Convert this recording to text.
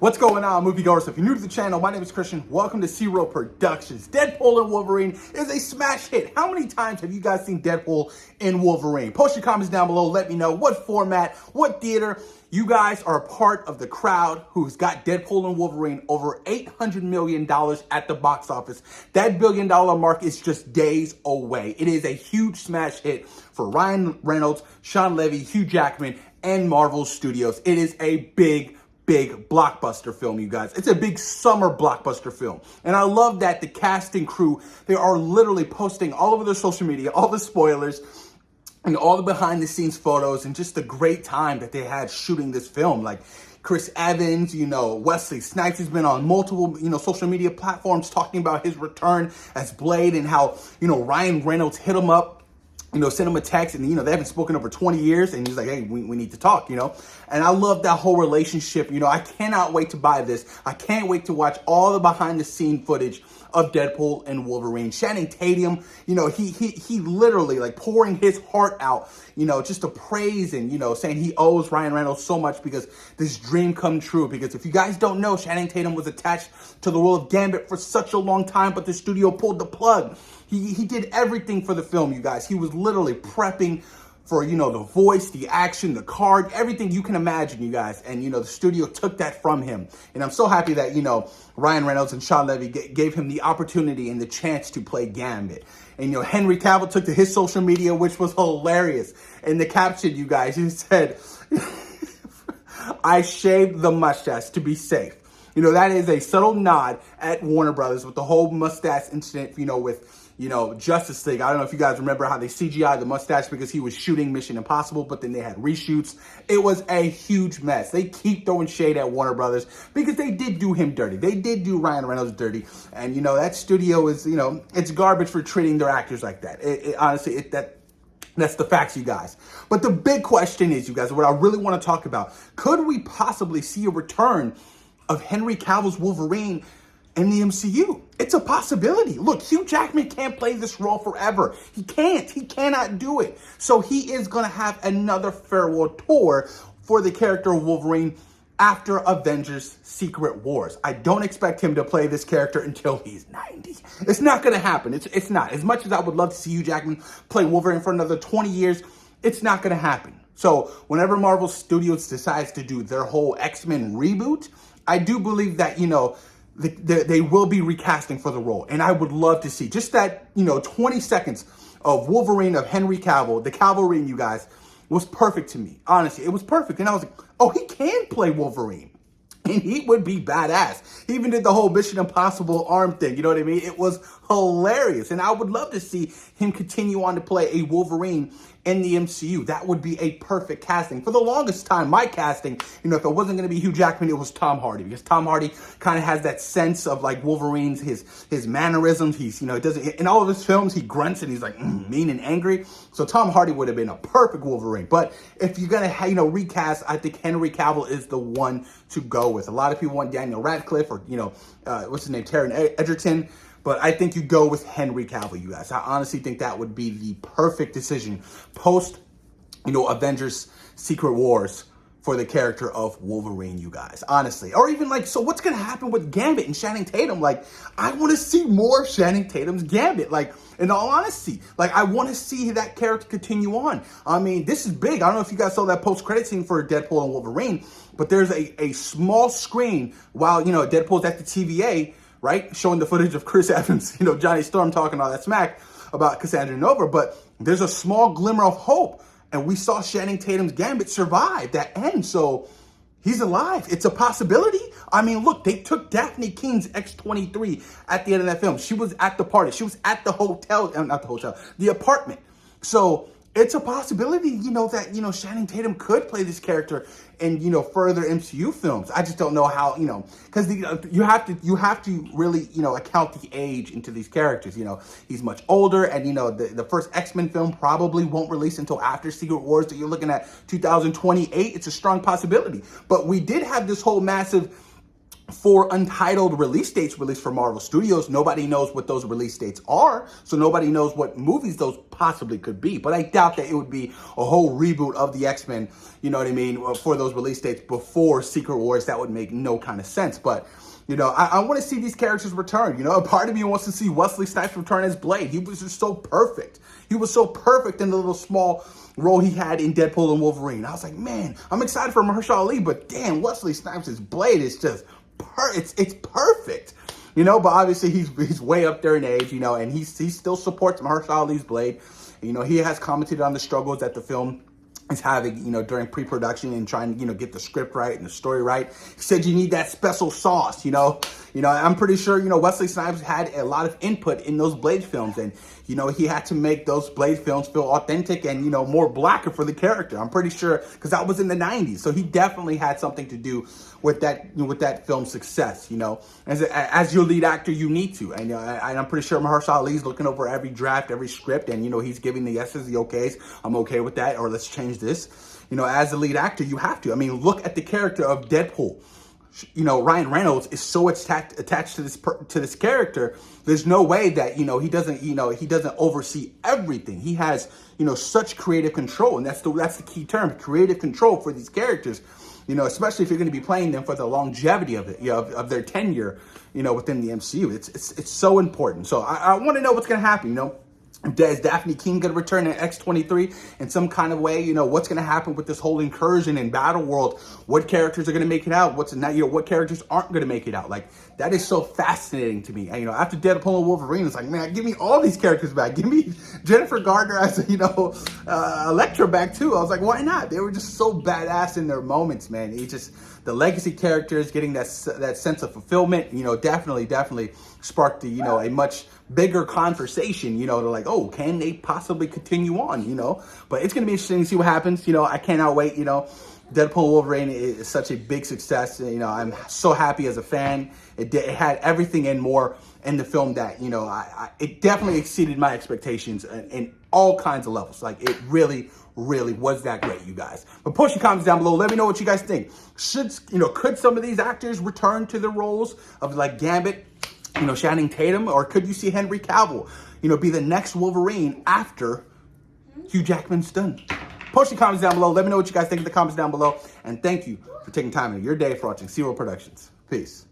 What's going on, moviegoers? If you're new to the channel, my name is Christian. Welcome to Zero Productions. Deadpool and Wolverine is a smash hit. How many times have you guys seen Deadpool and Wolverine? Post your comments down below. Let me know what format, what theater. You guys are a part of the crowd who's got Deadpool and Wolverine over $800 million at the box office. That $1 billion mark is just days away. It is a huge smash hit for Ryan Reynolds, Sean Levy, Hugh Jackman, and Marvel Studios. It is a big blockbuster film, you guys. It's a big summer blockbuster film. And I love that the cast and crew, they are literally posting all over their social media, all the spoilers, and all the behind the scenes photos, and just the great time that they had shooting this film. Like Chris Evans, Wesley Snipes has been on multiple, social media platforms talking about his return as Blade and how, Ryan Reynolds hit him up, send him a text, and, they haven't spoken over 20 years, and he's like, hey, we need to talk, and I love that whole relationship. I cannot wait to buy this. I can't wait to watch all the behind the scene footage of Deadpool and Wolverine. Channing Tatum, he literally like pouring his heart out, just to praise and, saying he owes Ryan Reynolds so much because this dream come true. Because if you guys don't know, Channing Tatum was attached to the role of Gambit for such a long time, but the studio pulled the plug. He did everything for the film, you guys. He was literally prepping for, the voice, the action, the card, everything you can imagine, you guys. And, the studio took that from him. And I'm so happy that, Ryan Reynolds and Sean Levy gave him the opportunity and the chance to play Gambit. And, Henry Cavill took to his social media, which was hilarious. And the caption, you guys, he said, I shaved the mustache to be safe. That is a subtle nod at Warner Brothers with the whole mustache incident, with Justice League. I don't know if you guys remember how they CGI'd the mustache because he was shooting Mission Impossible, but then they had reshoots. It was a huge mess. They keep throwing shade at Warner Brothers because they did do him dirty. They did do Ryan Reynolds dirty. And, that studio is, it's garbage for treating their actors like that. Honestly, that's the facts, you guys. But the big question is, you guys, what I really want to talk about, could we possibly see a return of Henry Cavill's Wolverine in the MCU? It's a possibility. Look, Hugh Jackman can't play this role forever. He can't. He cannot do it. So he is going to have another farewell tour for the character of Wolverine after Avengers Secret Wars. I don't expect him to play this character until he's 90. It's not going to happen. It's not. As much as I would love to see Hugh Jackman play Wolverine for another 20 years, it's not going to happen. So whenever Marvel Studios decides to do their whole X-Men reboot, I do believe that, they will be recasting for the role. And I would love to see just that, 20 seconds of Wolverine of Henry Cavill, the Cavalry, you guys, was perfect to me. Honestly, it was perfect. And I was like, oh, he can play Wolverine. And he would be badass. He even did the whole Mission Impossible arm thing. You know what I mean? It was hilarious. And I would love to see him continue on to play a Wolverine in the MCU. That would be a perfect casting. For the longest time, my casting, if it wasn't going to be Hugh Jackman, it was Tom Hardy. Because Tom Hardy kind of has that sense of like Wolverine's, his mannerisms. He's, it doesn't, in all of his films, he grunts and he's like mean and angry. So Tom Hardy would have been a perfect Wolverine. But if you're going to, recast, I think Henry Cavill is the one to go with. A lot of people want Daniel Radcliffe or, what's his name, Taron Egerton. But I think you go with Henry Cavill, you guys. I honestly think that would be the perfect decision post, Avengers Secret Wars for the character of Wolverine, you guys. Honestly. Or even like, so what's going to happen with Gambit and Channing Tatum? Like, I want to see more of Channing Tatum's Gambit. Like, in all honesty, like, I want to see that character continue on. I mean, this is big. I don't know if you guys saw that post-credit scene for Deadpool and Wolverine, but there's a small screen while, Deadpool's at the TVA, right? Showing the footage of Chris Evans, Johnny Storm talking all that smack about Cassandra Nova. But there's a small glimmer of hope. And we saw Channing Tatum's Gambit survive that end. So he's alive. It's a possibility. I mean, look, they took Daphne King's X-23 at the end of that film. She was at the party. She was at the hotel, not the hotel, the apartment. So it's a possibility, that, Channing Tatum could play this character in, further MCU films. I just don't know how, because you have to really, account the age into these characters. He's much older, and, the first X-Men film probably won't release until after Secret Wars. So you're looking at 2028. It's a strong possibility. But we did have this whole massive for untitled release dates released for Marvel Studios. Nobody knows what those release dates are, so nobody knows what movies those possibly could be. But I doubt that it would be a whole reboot of the X-Men, you know what I mean, for those release dates before Secret Wars. That would make no kind of sense. But, you know, I want to see these characters return. You know, a part of me wants to see Wesley Snipes return as Blade. He was just so perfect. He was so perfect in the little small role he had in Deadpool and Wolverine. I was like, man, I'm excited for Mahershala Ali, but damn, Wesley Snipes' Blade is just it's perfect, you know. But obviously he's way up there in age, you know, and he still supports Mahershala Ali's Blade. You know, he has commented on the struggles that the film is having, you know, during pre-production and trying to, you know, get the script right and the story right. He said you need that special sauce, you know. I'm pretty sure, you know, Wesley Snipes had a lot of input in those Blade films, and, you know, he had to make those Blade films feel authentic and, you know, more blacker for the character. I'm pretty sure, because that was in the 90s. So he definitely had something to do with that film's success, you know. As your lead actor, you need to. And I'm pretty sure Mahershala Ali's looking over every draft, every script, and, you know, he's giving the yeses, the okays. I'm okay with that, or let's change this. You know, as a lead actor, you have to. I mean, look at the character of Deadpool. You know, Ryan Reynolds is so attached to this character. There's no way that, you know, he doesn't oversee everything. He has, you know, such creative control, and that's the key term, creative control for these characters. You know, especially if you're going to be playing them for the longevity of it, you know, of their tenure, you know, within the MCU. It's so important. So I want to know what's going to happen. You know, is Daphne King going to return in X-23 in some kind of way? You know, what's going to happen with this whole incursion in Battle World? What characters are going to make it out? What characters aren't going to make it out? Like, that is so fascinating to me. And, you know, after Deadpool and Wolverine, it's like, man, give me all these characters back. Give me Jennifer Gardner as, you know, Elektra back too. I was like, why not? They were just so badass in their moments, man. The legacy characters getting that sense of fulfillment, you know, definitely sparked you know, a much bigger conversation, you know, to like, oh, can they possibly continue on, you know? But it's going to be interesting to see what happens. You know, I cannot wait, you know. Deadpool and Wolverine is such a big success. You know, I'm so happy as a fan. It had everything and more in the film that, you know, it definitely exceeded my expectations in all kinds of levels. Like, it really was that great, you guys. But post your comments down below. Let me know what you guys think. Could some of these actors return to the roles of like Gambit, you know, Channing Tatum, or could you see Henry Cavill, you know, be the next Wolverine after Hugh Jackman's done? Post your comments down below. Let me know what you guys think in the comments down below. And thank you for taking time in your day for watching Zero Productions. Peace.